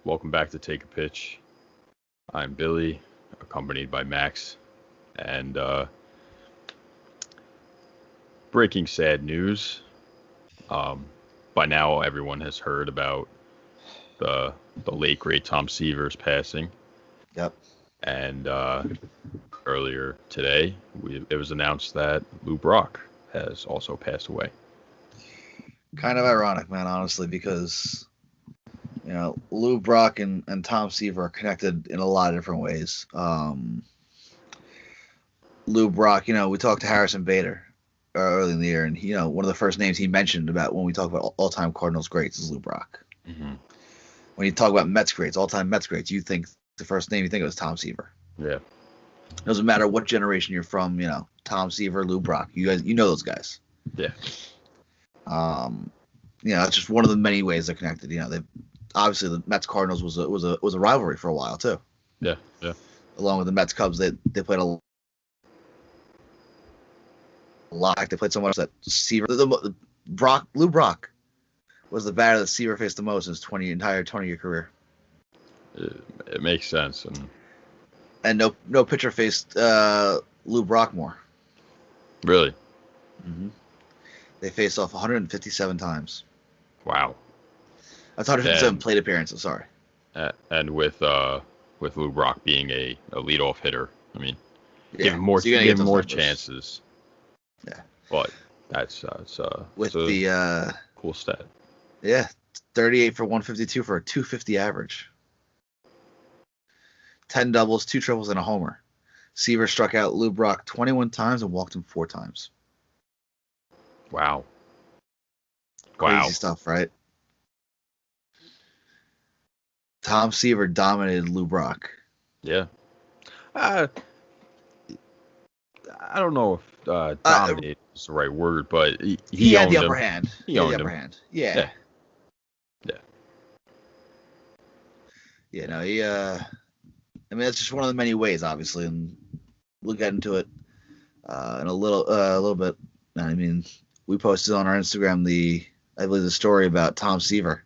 Welcome back to Take a Pitch. I'm Billy, accompanied by Max, and breaking sad news. By now, everyone has heard about the late great Tom Seaver's passing. Yep. And earlier today, it was announced that Lou Brock has also passed away. Kind of ironic, man, honestly, because Lou Brock and Tom Seaver are connected in a lot of different ways. Lou Brock, we talked to Harrison Bader early in the year, and one of the first names he mentioned about when we talk about all-time Cardinals greats is Lou Brock. Mm-hmm. When you talk about Mets greats, all-time Mets greats, you think the first name you think of is Tom Seaver. Yeah. Doesn't matter what generation you're from, Tom Seaver, Lou Brock. You guys, know those guys. Yeah. It's just one of the many ways they're connected. They obviously the Mets Cardinals was a rivalry for a while too. Yeah. Along with the Mets Cubs, they played a lot. They played so much that Seaver, Lou Brock was the batter that Seaver faced the most in his entire 20-year career. It makes sense, and no pitcher faced Lou Brock more. Really? Mm-hmm. They faced off 157 times. Wow. That's 157 plate appearances. Sorry. And with Lou Brock being a leadoff hitter, I mean, give him more chances. Yeah. But that's with the cool stat. Yeah, 38 for 152 for a 250 average. 10 doubles, 2 triples, and a homer. Seaver struck out Lou Brock 21 times and walked him 4 times. Wow. Crazy stuff, right? Tom Seaver dominated Lou Brock. Yeah. I don't know if dominate is the right word, but he had the upper hand. He owned the upper him. hand. Yeah. That's just one of the many ways, obviously, and we'll get into it in a little bit. I mean, we posted on our Instagram I believe the story about Tom Seaver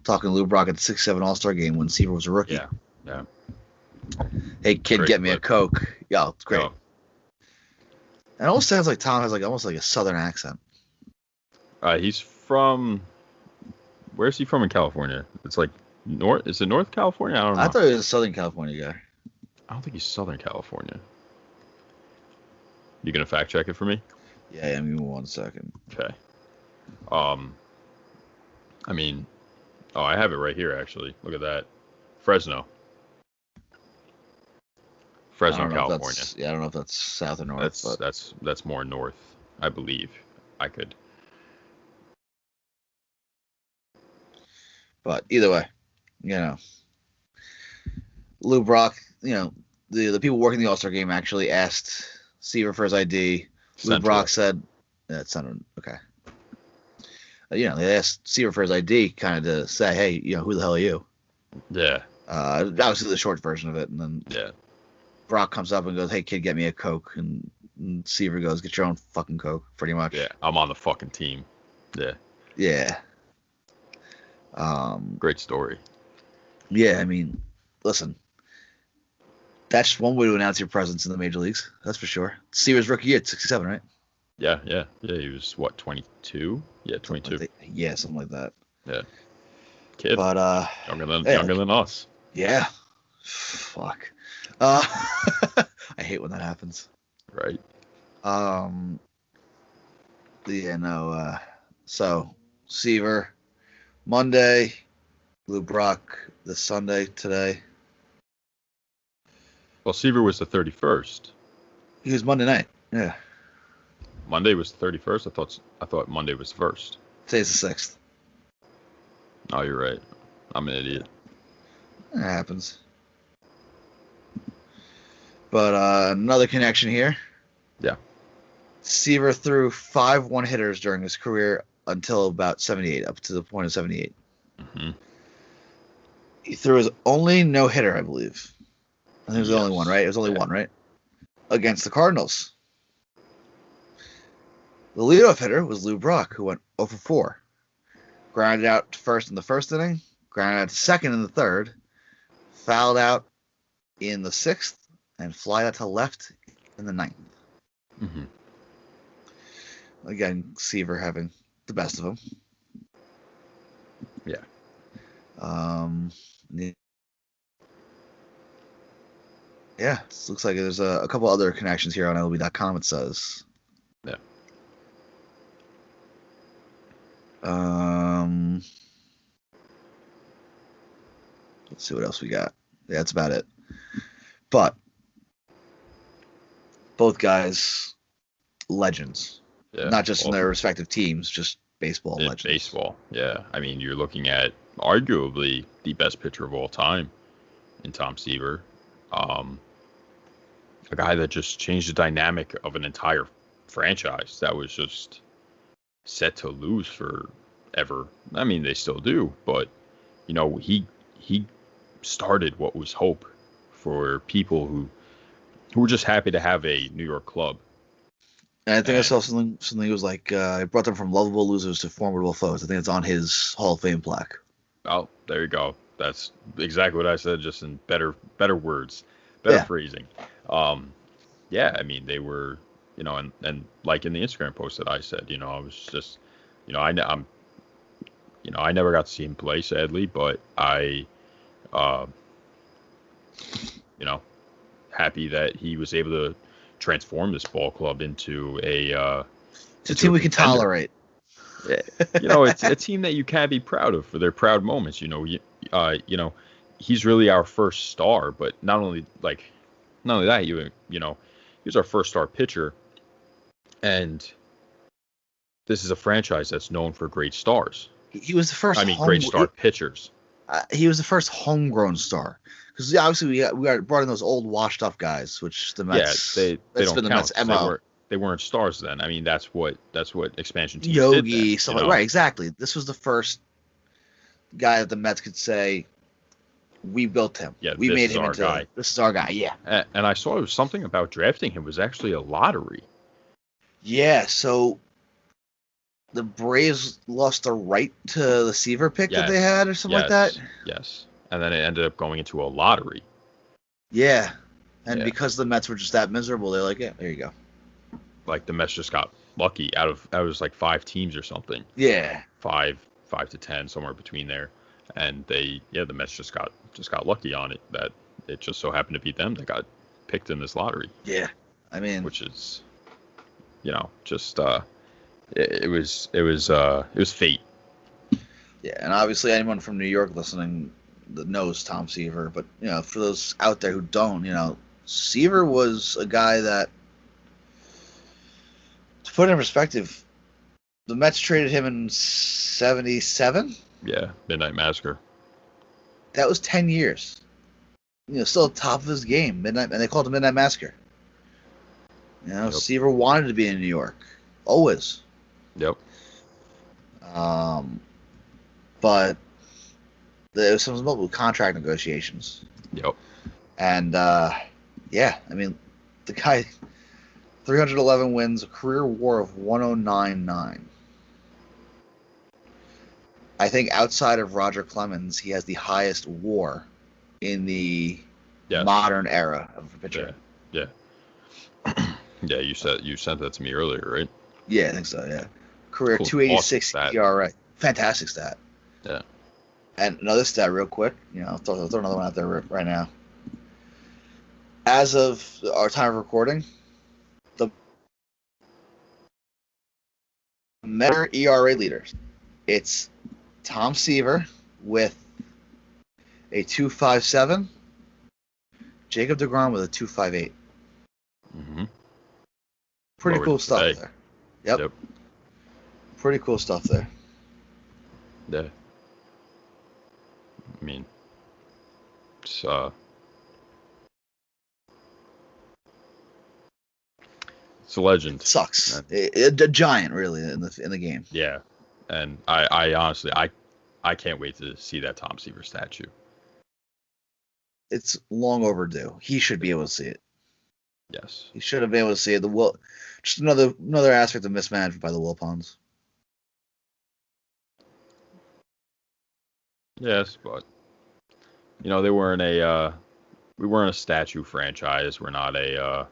talking to Lou Brock at the 6-7 All-Star game when Seaver was a rookie. Yeah. Hey, kid, get me a Coke. Yeah, it's great. Oh. It almost sounds like Tom has almost like a Southern accent. He's from. Where's he from in California? It's like North. Is it North California? I don't know. I thought he was a Southern California guy. I don't think he's Southern California. You gonna fact check it for me? Yeah, give me 1 second. Okay. I have it right here actually. Look at that. Fresno, California. I don't know if that's south or north. That's more north, I believe. I could. But either way, Lou Brock, the people working the All-Star game actually asked Seaver for his ID. Lou Brock said, that sounded okay. They asked Seaver for his ID, kind of to say, hey, who the hell are you? Yeah. Obviously the short version of it, and then Brock comes up and goes, hey, kid, get me a Coke. And Seaver goes, get your own fucking Coke, pretty much. Yeah, I'm on the fucking team. Yeah. Yeah. Great story. Yeah, I mean, listen, that's one way to announce your presence in the major leagues. That's for sure. Seaver's rookie year, 67, right? Yeah. He was 22? Yeah, 22. Something like that. Yeah. Kid. But younger than us. Yeah. Fuck. I hate when that happens. Right. So Seaver Monday, Lou Brock the Sunday today. Well, Seaver was the 31st. He was Monday night. Yeah. Monday was the 31st. I thought Monday was the 1st. Today's the 6th. Oh, you're right. I'm an idiot. It happens. But another connection here. Yeah. Seaver threw 5 one-hitters during his career until about 78, up to the point of 78. Mm-hmm. He threw his only no-hitter, I believe. I think it was the only one, right? It was only one, right? Against the Cardinals. The leadoff hitter was Lou Brock, who went 0 for 4. Grounded out first in the first inning, grounded out to second in the third, fouled out in the sixth, and fly out to left in the ninth. Mm-hmm. Again, Seaver having the best of them. Yeah. Yeah, it looks like there's a couple other connections here on MLB.com, it says. Yeah. Let's see what else we got. Yeah, that's about it. But both guys, legends. Yeah. Not just in their respective teams, just baseball legends. Baseball, yeah. I mean, you're looking at arguably the best pitcher of all time in Tom Seaver. A guy that just changed the dynamic of an entire franchise that was just set to lose forever. I mean, they still do, but you know, he started what was hope for people who were just happy to have a New York club. And I think I saw something was like it brought them from lovable losers to formidable foes. I think it's on his Hall of Fame plaque. Oh, there you go. That's exactly what I said, just in better words, better phrasing. Yeah, I mean, they were, you know, and like in the Instagram post that I said, you know, I was just, you know, I never got to see him play, sadly, but I, you know, happy that he was able to transform this ball club into a team we can tolerate. You know, it's a team that you can be proud of for their proud moments. You know, you know, he's really our first star, but not only that, you know, he was our first star pitcher, and this is a franchise that's known for great stars. He was the first. Great star pitchers. He was the first homegrown star, because obviously we got brought in those old washed up guys, which the Mets. Yeah, they don't count. The Mets they weren't stars then. I mean, that's what expansion teams Yogi, did then, right? Exactly. This was the first guy that the Mets could say, "We built him. Yeah, we made him into guy. This is our guy." Yeah. And I saw it was something about drafting him was actually a lottery. Yeah. So the Braves lost the right to the Seaver pick that they had, or something like that. Yes. And then it ended up going into a lottery. Yeah. And because the Mets were just that miserable, they're like, "Yeah, there you go." Like the Mets just got lucky out of that was like 5 teams or something. Yeah. 5 to 10, somewhere between there. And the Mets just got lucky on it, that it just so happened to be them that got picked in this lottery. Yeah. I mean, which is, you know, just it was fate. Yeah, and obviously anyone from New York listening that knows Tom Seaver, but you know, for those out there who don't, you know, Seaver was a guy that, to put it in perspective, the Mets traded him in 1977. Yeah, Midnight Massacre. That was 10 years. You know, still at the top of his game, and they called it Midnight Massacre. You know, Seaver wanted to be in New York, always. Yep. But there was some contract negotiations. Yep. And yeah, I mean, the guy, 311 wins, a career WAR of 109.9. I think outside of Roger Clemens, he has the highest WAR in the modern era of a pitcher. Yeah. Yeah, you sent that to me earlier, right? Yeah, I think so. Yeah, career 286 ERA, fantastic stat. Yeah. And another stat, real quick. You know, I'll throw another one out there right now. As of our time of recording, the Mets ERA leaders, it's Tom Seaver with a 2.57, Jacob deGrom with a 2.58. Mm-hmm. Pretty cool stuff there. Yep. Pretty cool stuff there. Yeah. I mean, it's a legend. Sucks. A giant, really, in the game. Yeah, and I honestly I can't wait to see that Tom Seaver statue. It's long overdue. He should be able to see it. Yes. He should have been able to see it. Just another aspect of mismanagement by the Wilpons. Yes, but they weren't a we weren't a statue franchise. We're not a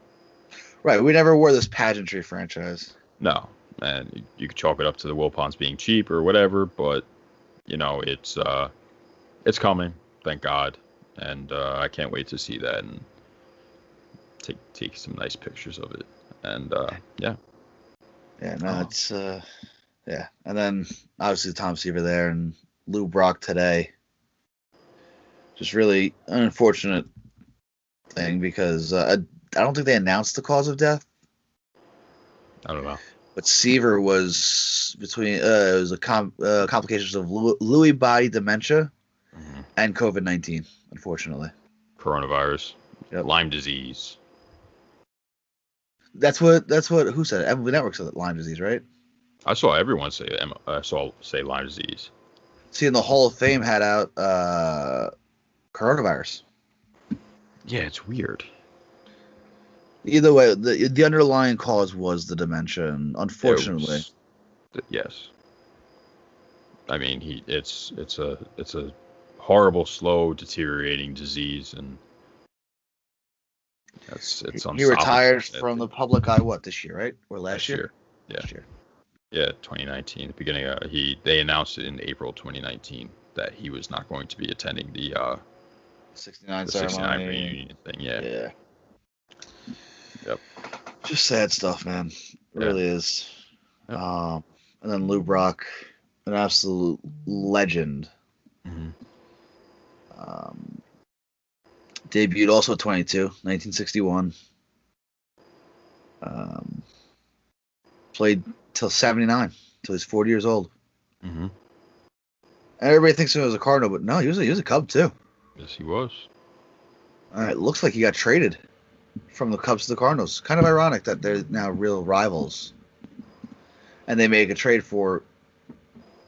Right. We never were this pageantry franchise. no. And you could chalk it up to the Wilpons being cheap or whatever, but it's coming, thank God, and I can't wait to see that and take some nice pictures of it. And yeah. Yeah, no, it's yeah. And then obviously Tom Seaver there and Lou Brock today. Just really an unfortunate thing because I don't think they announced the cause of death. I don't know. But Seaver was between it was complications of Lewy body dementia and COVID-19, unfortunately. Coronavirus, Yep. Lyme disease. That's what who said it? MLB Network said that Lyme disease, right? I saw everyone say Lyme disease. See, in the Hall of Fame had out coronavirus. Yeah, it's weird. Either way, the underlying cause was the dementia, and unfortunately, yes. I mean, it's a horrible, slow, deteriorating disease, and it's he retired from the public eye. What, this year, right, or last year? Yeah, last year. Yeah, 2019. The beginning of they announced it in April 2019 that he was not going to be attending the 69 ceremony. Reunion thing. Yeah. Yep. Just sad stuff, man. It really is. Yep. And then Lou Brock, an absolute legend. Mm-hmm. Debuted also at 22, 1961. Played till 79, till he's 40 years old. Mm-hmm. And everybody thinks he was a Cardinal, but no, he was a Cub too. Yes, he was. It looks like he got traded from the Cubs to the Cardinals. Kind of ironic that they're now real rivals. And they make a trade for,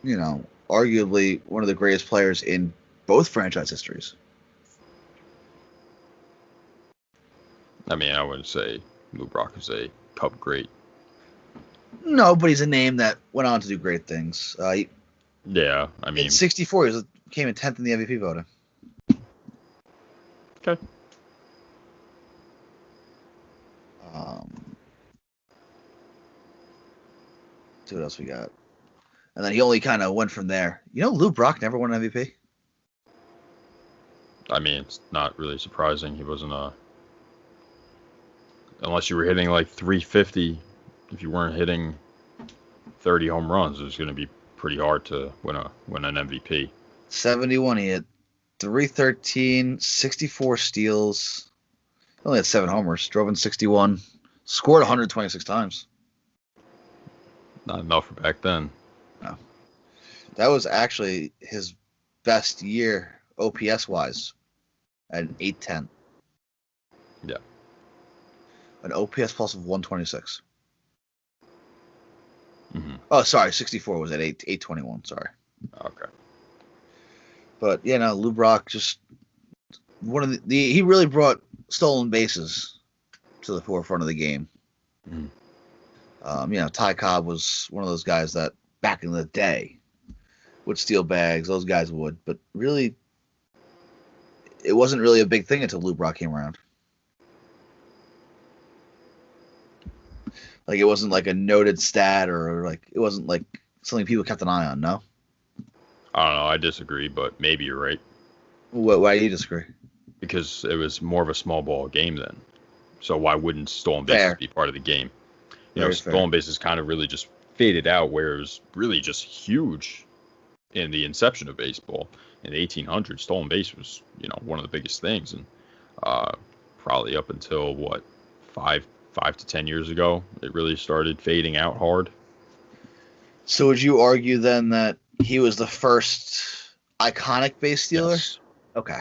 arguably one of the greatest players in both franchise histories. I mean, I wouldn't say Lou Brock is a Cub great. No, but he's a name that went on to do great things. Yeah, I mean, in '64, he came in 10th in the MVP voting. Okay. See what else we got. And then he only kind of went from there. Lou Brock never won an MVP. I mean, it's not really surprising. He wasn't unless you were hitting like 350. If you weren't hitting 30 home runs, it was going to be pretty hard to win an MVP. 71, he had 313, 64 steals. He only had 7 homers. Drove in 61. Scored 126 times. Not enough for back then. No. That was actually his best year OPS-wise at an 810. Yeah. An OPS plus of 126. Mm-hmm. Oh, sorry, 64 was at 821. Sorry. Okay. But Lou Brock just one of he really brought stolen bases to the forefront of the game. Mm-hmm. Ty Cobb was one of those guys that back in the day would steal bags. Those guys would, but really, it wasn't really a big thing until Lou Brock came around. Like, it wasn't like a noted stat or like it wasn't like something people kept an eye on. No. I don't know. I disagree, but maybe you're right. Why do you disagree? Because it was more of a small ball game then. So why wouldn't stolen bases be part of the game? Stolen bases kind of really just faded out, where it was really just huge in the inception of baseball. In the 1800s, stolen base was, one of the biggest things. And probably up until, 5 to 10 years ago, it really started fading out hard. So would you argue then that he was the first iconic base stealer? Yes. Okay.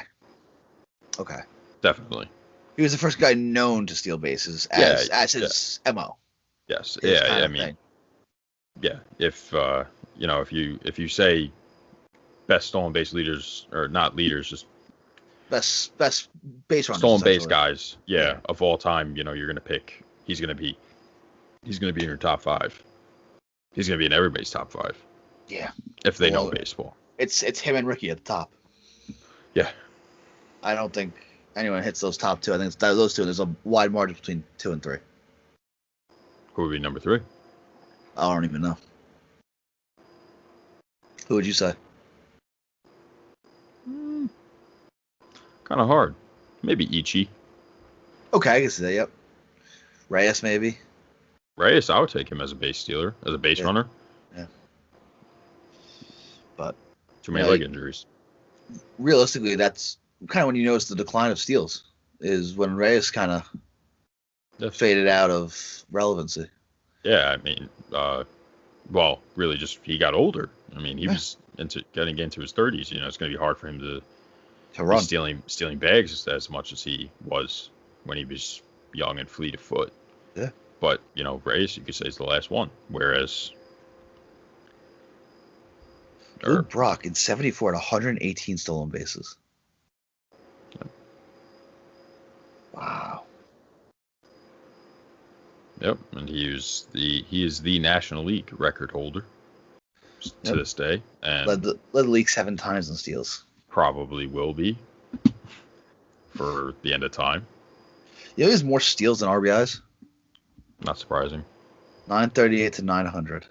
Definitely. He was the first guy known to steal bases as his MO. Yes. Yeah. I mean, yeah. If if you say best stolen base leaders, or not leaders, just best base runners, stolen base guys, of all time, you're gonna pick. He's gonna be in your top 5. He's gonna be in everybody's top 5. Yeah. If they know baseball. It's him and Ricky at the top. Yeah. I don't think anyone hits those top two. I think it's those two. There's a wide margin between 2 and 3. Who would be number 3? I don't even know. Who would you say? Kind of hard. Maybe Ichi. Okay, I can see that. Yep. Reyes, maybe. Reyes, I would take him as a base stealer, as a base runner. Yeah. But too many leg injuries. Realistically, that's kind of when you notice the decline of steals, is when Reyes kind of faded out of relevancy. Yeah, I mean, well, really just he got older. I mean, he was getting into his 30s. You know, it's going to be hard for him to run. Stealing bags as much as he was when he was young and fleet of foot. Yeah. But, you know, Reyes, you could say, is the last one. Whereas Lou Brock in 74 at 118 stolen bases. Yeah. Wow. Yep, and he is the National League record holder to this day, and led the league 7 times in steals. Probably will be for the end of time. You know, he has more steals than RBIs. Not surprising. 938 to 900.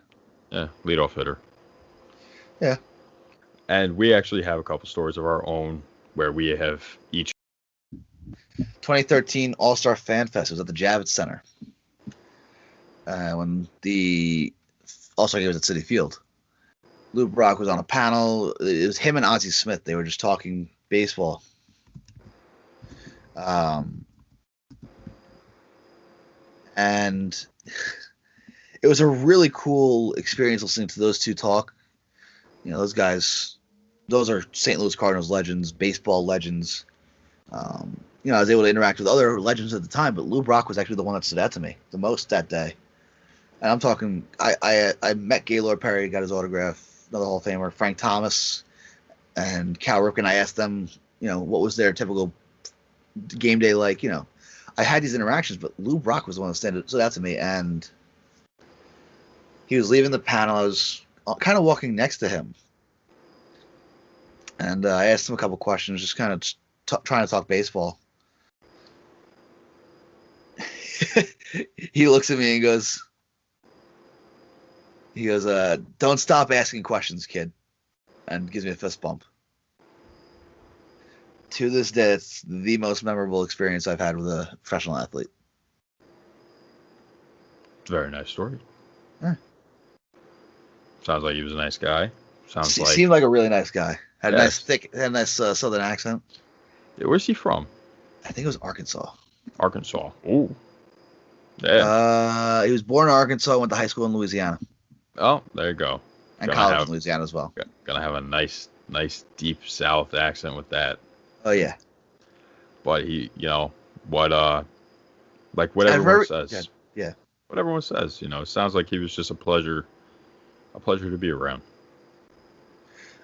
Yeah, leadoff hitter. Yeah. And we actually have a couple stories of our own where we have each. 2013 All-Star Fan Fest was at the Javits Center. When the All-Star game was at Citi Field. Lou Brock was on a panel. It was him and Ozzie Smith. They were just talking baseball. And it was a really cool experience listening to those two talk. You know, those guys, those are St. Louis Cardinals legends, baseball legends. You know, I was able to interact with other legends at the time, but Lou Brock was actually the one that stood out to me the most that day. And I'm talking, I met Gaylord Perry, got his autograph, another Hall of Famer, Frank Thomas, and Cal Ripken. I asked them, you know, what was their typical game day like, you know. I had these interactions, but Lou Brock was the one that stood out to me, and he was leaving the panel. I was kind of walking next to him, and I asked him a couple questions, just kind of trying to talk baseball. He looks at me and goes, don't stop asking questions, kid, and gives me a fist bump. To this day, it's the most memorable experience I've had with a professional athlete. It's a very nice story. Yeah. Sounds like he was a nice guy. Seemed like a really nice guy. Had a nice southern accent. Yeah, where's he from? I think it was Arkansas. Arkansas. Ooh. Yeah. He was born in Arkansas, went to high school in Louisiana. Oh, there you go. And college in Louisiana as well. Gonna have a nice deep South accent with that. Oh yeah. But he, you know, like what everyone says. Yeah. What everyone says, you know, it sounds like he was just a pleasure to be around.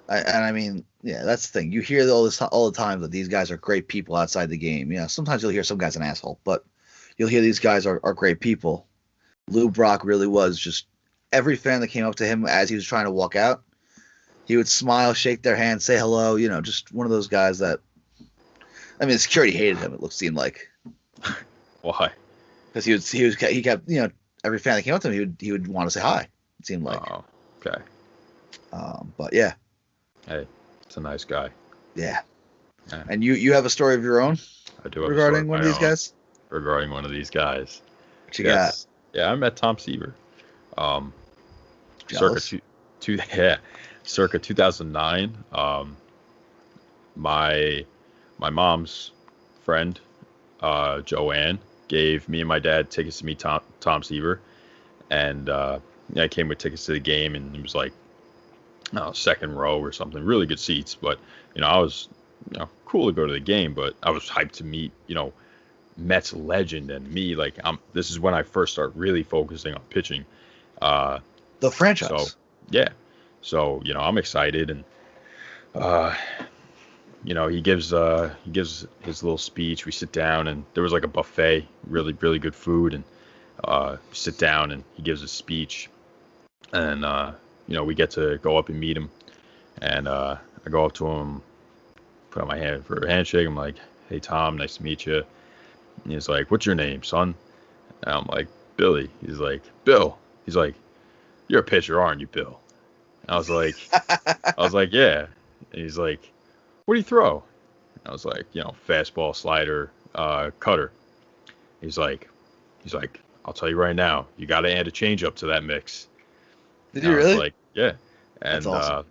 I mean, yeah, that's the thing. You hear all the time that these guys are great people outside the game. You know, sometimes you'll hear some guy's an asshole, but you'll hear these guys are great people. Lou Brock really was just every fan that came up to him as he was trying to walk out, he would smile, shake their hand, say hello. You know, just one of those guys that. I mean, the security hated him. It seemed like. Why? Because he kept, you know, every fan that came up to him, he would want to say hi. It seemed like. Oh, okay. But yeah. Hey, it's a nice guy. Yeah. And you have a story of your own? I do have regarding one of these guys? Regarding one of these guys. What you got? Yeah, I met Tom Seaver. Circa 2009. My mom's friend, Joanne, gave me and my dad tickets to meet Tom Seaver, and I came with tickets to the game, and it was like second row or something, really good seats. But you know, I was cool to go to the game, but I was hyped to meet Mets legend and me. Like this is when I first start really focusing on pitching. The franchise. So yeah, so I'm excited, and he gives his little speech. We sit down, and there was like a buffet, really really good food, and we sit down, and he gives a speech, and we get to go up and meet him, And I go up to him, put out my hand for a handshake. I'm like, "Hey Tom, nice to meet you." And he's like, "What's your name, son?" And I'm like, "Billy." He's like, "Bill." He's like, "You're a pitcher, aren't you, Bill?" I was like, "Yeah." And he's like, "What do you throw?" I was like, fastball, slider, cutter. He's like, "I'll tell you right now, you got to add a changeup to that mix." Did And you I was really? like, "Yeah." That's And awesome.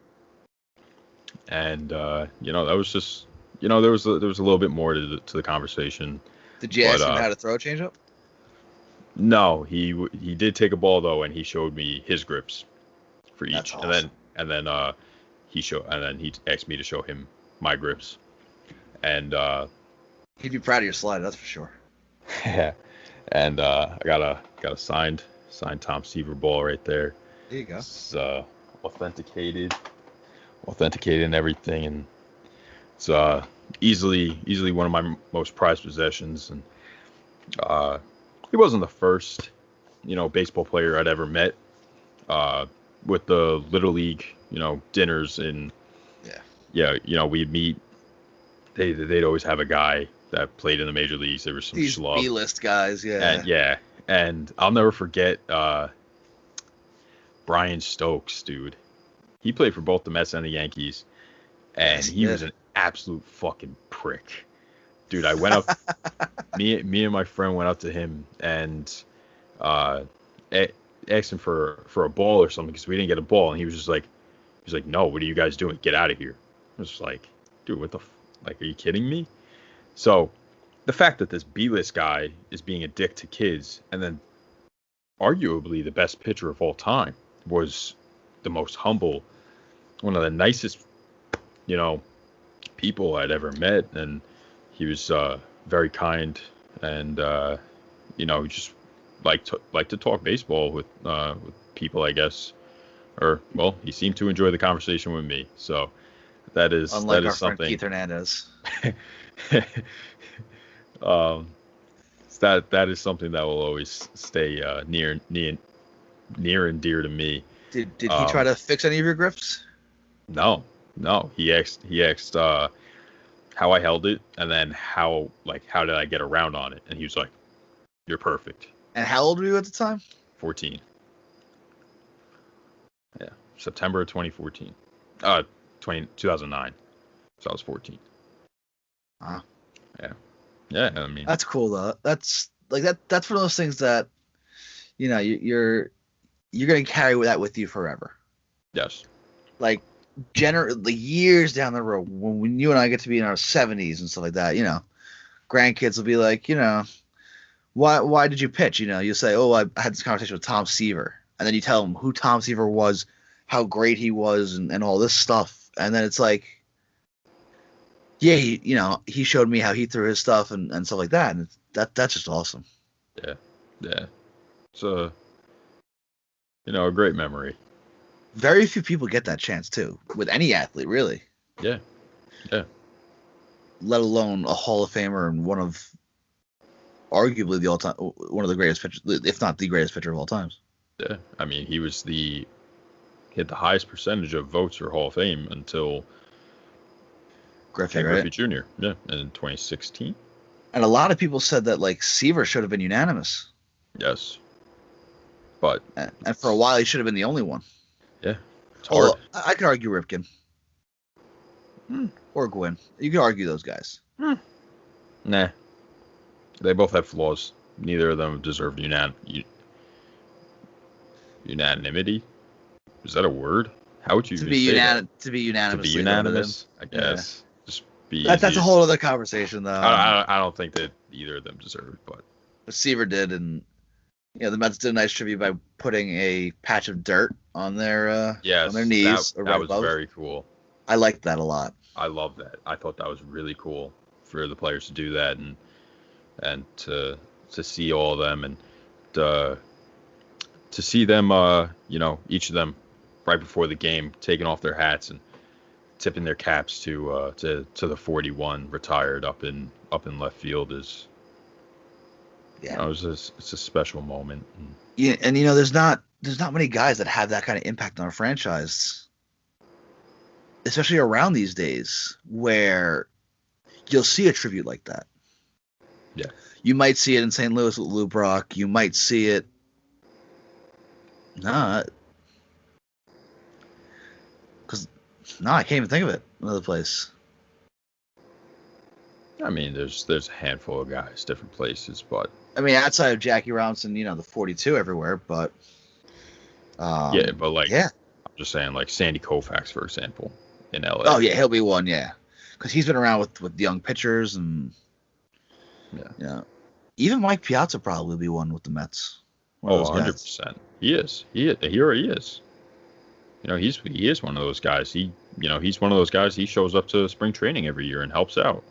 that was just, there was a little bit more to the conversation, Did you but ask him how to throw a changeup? no, he did take a ball though, and he showed me his grips for That's each, awesome. and then he asked me to show him my grips, and He'd be proud of your slider, that's for sure. yeah, and I got a signed Tom Seaver ball right there. There you go. It's authenticated and everything, and it's easily one of my most prized possessions. And he wasn't the first, baseball player I'd ever met. With the little league, dinners, and we'd meet. They'd always have a guy that played in the major leagues. There was some These schlub. B-list guys, yeah. And I'll never forget Brian Stokes, dude. He played for both the Mets and the Yankees, and Yes, he was an absolute fucking prick. Dude, I went up, me and my friend went up to him and asked him for a ball or something because we didn't get a ball, and he was like, "No, what are you guys doing? Get out of here." I was just like, "Dude, what the are you kidding me?" So the fact that this B-list guy is being a dick to kids, and then arguably the best pitcher of all time, was the most humble, one of the nicest, people I'd ever met, and he was very kind, and just like to talk baseball with people, I guess, or well, he seemed to enjoy the conversation with me. So Unlike our friend something. Keith Hernandez. That is something that will always stay near and dear to me. Did he try to fix any of your grips? No. He asked how I held it, and then how did I get around on it, and he was like, "You're perfect." And how old were you at the time? 14. Yeah, September of 2014. 2009. So I was 14. Wow. Yeah. I mean, that's cool though. That's like that. That's one of those things that you're gonna carry that with you forever. Yes. Like generally years down the road, when you and I get to be in our 70s and stuff like that, grandkids will be like, why did you pitch? You'll say, "Oh, I had this conversation with Tom Seaver," and then you tell them who Tom Seaver was, how great he was, and all this stuff, and then it's like, yeah, he showed me how he threw his stuff and stuff like that, and that's just awesome. Yeah. It's a great memory. Very few people get that chance too, with any athlete, really. Yeah. Let alone a Hall of Famer and one of arguably one of the greatest pitchers, if not the greatest pitcher of all times. Yeah, I mean, he had the highest percentage of votes for Hall of Fame until Griffey, Griffey right? Jr. Yeah, in 2016. And a lot of people said that Seaver should have been unanimous. Yes, but and for a while he should have been the only one. Yeah, it's hard. I could argue Ripken or Gwynn. You could argue those guys. Nah, they both have flaws. Neither of them deserve unanimity. Is that a word? How would you to be unanimous? To be unanimous, I guess. Yeah. Just be. That's a whole other conversation, though. I don't think that either of them deserve it, but Seaver did, and the Mets did a nice tribute by putting a patch of dirt on their on their knees. That was very cool. I liked that a lot. I love that. I thought that was really cool for the players to do that, and to see all of them, and to see them, each of them right before the game taking off their hats and tipping their caps to the 41 retired up in left field is. Yeah, it's a special moment. Yeah, and there's not many guys that have that kind of impact on a franchise. especially around these days, where you'll see a tribute like that. Yeah. You might see it in St. Louis with Lou Brock. You might see it. Nah. I can't even think of it. Another place. I mean, there's a handful of guys, different places, but I mean, outside of Jackie Robinson, the 42 everywhere, but yeah, but like, yeah. I'm just saying, like Sandy Koufax, for example, in LA. Oh yeah, he'll be one, yeah, because he's been around with young pitchers and even Mike Piazza probably be one with the Mets. Oh, 100%. He is. He is. He is one of those guys. He's one of those guys. He shows up to spring training every year and helps out.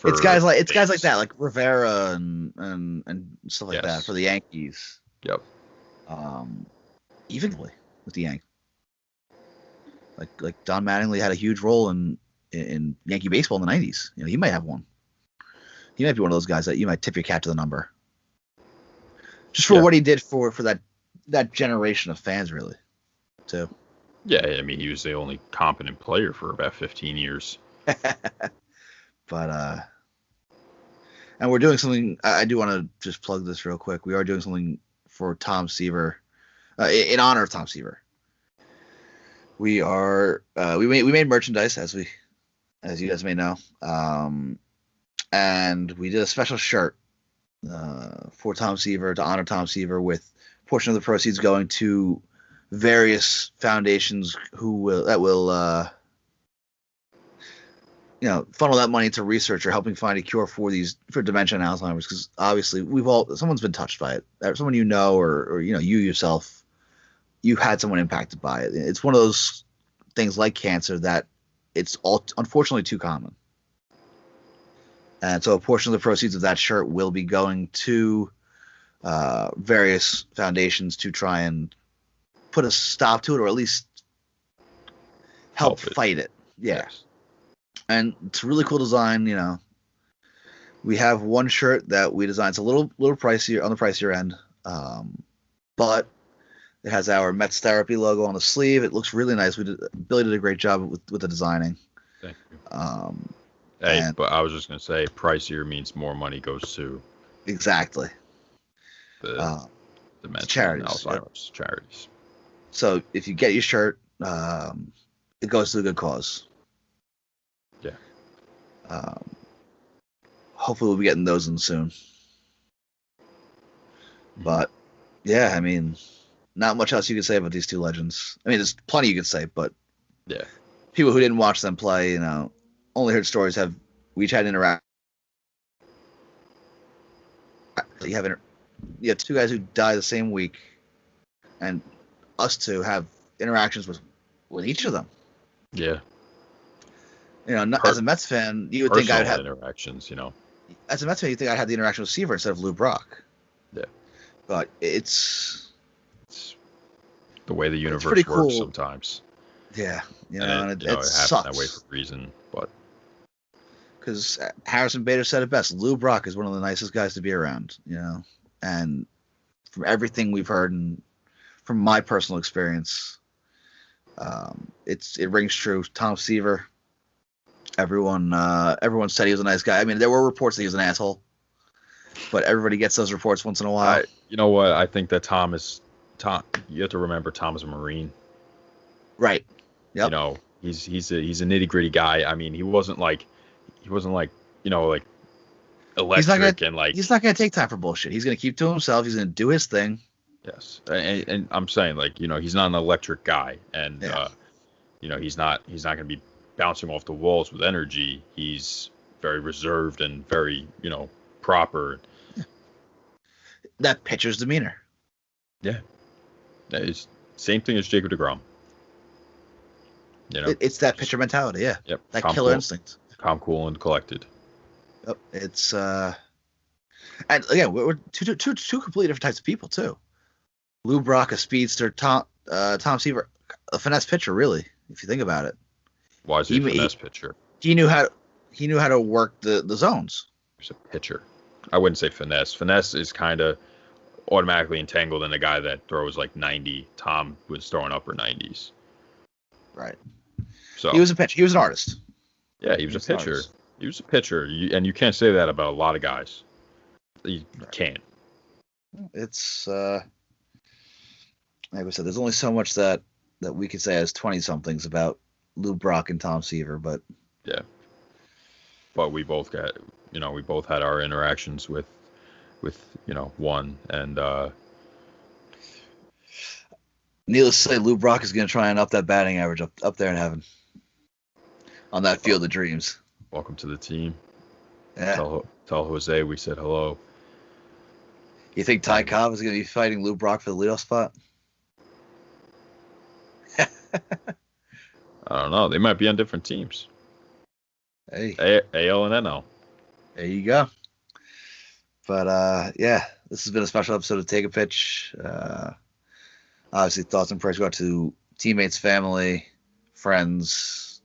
It's guys like that, like Rivera and stuff like that for the Yankees. Yep. Evenly with the Yankees. Like Don Mattingly had a huge role in Yankee baseball in the 90s. He might have one. He might be one of those guys that you might tip your cap to the number. Just for what he did for that generation of fans, really, too. Yeah, I mean, he was the only competent player for about 15 years. But and we're doing something. I do want to just plug this real quick. We are doing something for Tom Seaver, in honor of Tom Seaver. We made merchandise as you guys may know, and we did a special shirt for Tom Seaver to honor Tom Seaver, with a portion of the proceeds going to various foundations that will funnel that money to research or helping find a cure for dementia and Alzheimer's, because obviously someone's been touched by it, someone or you yourself, you had someone impacted by it. It's one of those things like cancer that it's unfortunately too common. And so a portion of the proceeds of that shirt will be going to various foundations to try and put a stop to it, or at least help fight it. Yeah. Yes. And it's a really cool design. We have one shirt that we designed. It's a little pricier, on the pricier end, but it has our Mets Therapy logo on the sleeve. It looks really nice. Billy did a great job with the designing. Thank you. But I was just gonna say, pricier means more money goes to exactly the Mets charities, Alzheimer's charities. So if you get your shirt, it goes to a good cause. Yeah. Hopefully we'll be getting those in soon. But yeah, I mean, not much else you could say about these two legends. I mean, there's plenty you could say, but yeah, people who didn't watch them play, only heard stories. We each had interact. You have two guys who die the same week, and us two have interactions with each of them. Yeah. As a Mets fan, you would think I'd have interactions. As a Mets fan, you think I'd have the interaction with Seaver instead of Lou Brock. Yeah. But it's the way the universe works cool. Sometimes. Yeah, and it happens that way for a reason, but because Harrison Bader said it best, Lou Brock is one of the nicest guys to be around, and from everything we've heard and from my personal experience, it rings true. Tom Seaver, everyone said he was a nice guy. I mean, there were reports that he was an asshole, but everybody gets those reports once in a while. You know what? I think that Tom. You have to remember Tom is a Marine, right? Yep. He's a nitty gritty guy. I mean, he wasn't like like electric he's not gonna take time for bullshit. He's gonna keep to himself. He's gonna do his thing. Yes, and I'm saying he's not an electric guy, and he's not gonna be bouncing off the walls with energy. He's very reserved and very proper. Yeah. That pitcher's demeanor. Yeah, that is same thing as Jacob deGrom. It's that pitcher mentality. Yeah. Yep. That killer instinct. Calm, cool, and collected. Yep. It's and again, we're two completely different types of people too. Lou Brock, a speedster. Tom Seaver, a finesse pitcher. Really, if you think about it. Why is he a finesse pitcher? He knew how to work the zones. He's a pitcher. I wouldn't say finesse. Finesse is kind of automatically entangled in a guy that throws like 90. Tom was throwing upper 90s. Right. So he was a pitcher. He was an artist. yeah, he was a pitcher. He was a pitcher, and you can't say that about a lot of guys. You can't. It's like we said, there's only so much that we could say as 20-somethings about Lou Brock and Tom Seaver, but yeah. But we both got, we both had our interactions with one, and needless to say, Lou Brock is going to try and up that batting average up there in heaven on that field of dreams. Welcome to the team. Yeah. Tell Jose we said hello. You think Ty Cobb is going to be fighting Lou Brock for the leadoff spot? I don't know. They might be on different teams. Hey. AL and NL. There you go. But yeah, this has been a special episode of Take a Pitch. Obviously, thoughts and prayers go out to teammates, family, friends,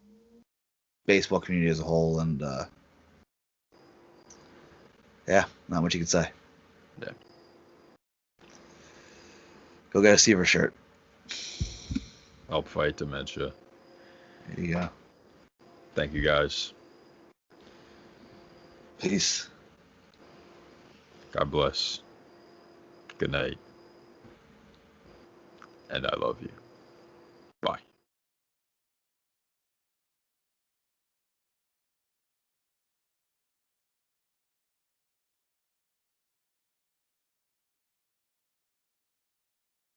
baseball community as a whole, and yeah, not much you can say. Yeah. Go get a Seaver shirt. Help fight dementia. There you go. Thank you, guys. Peace. God bless. Good night. And I love you. Bye.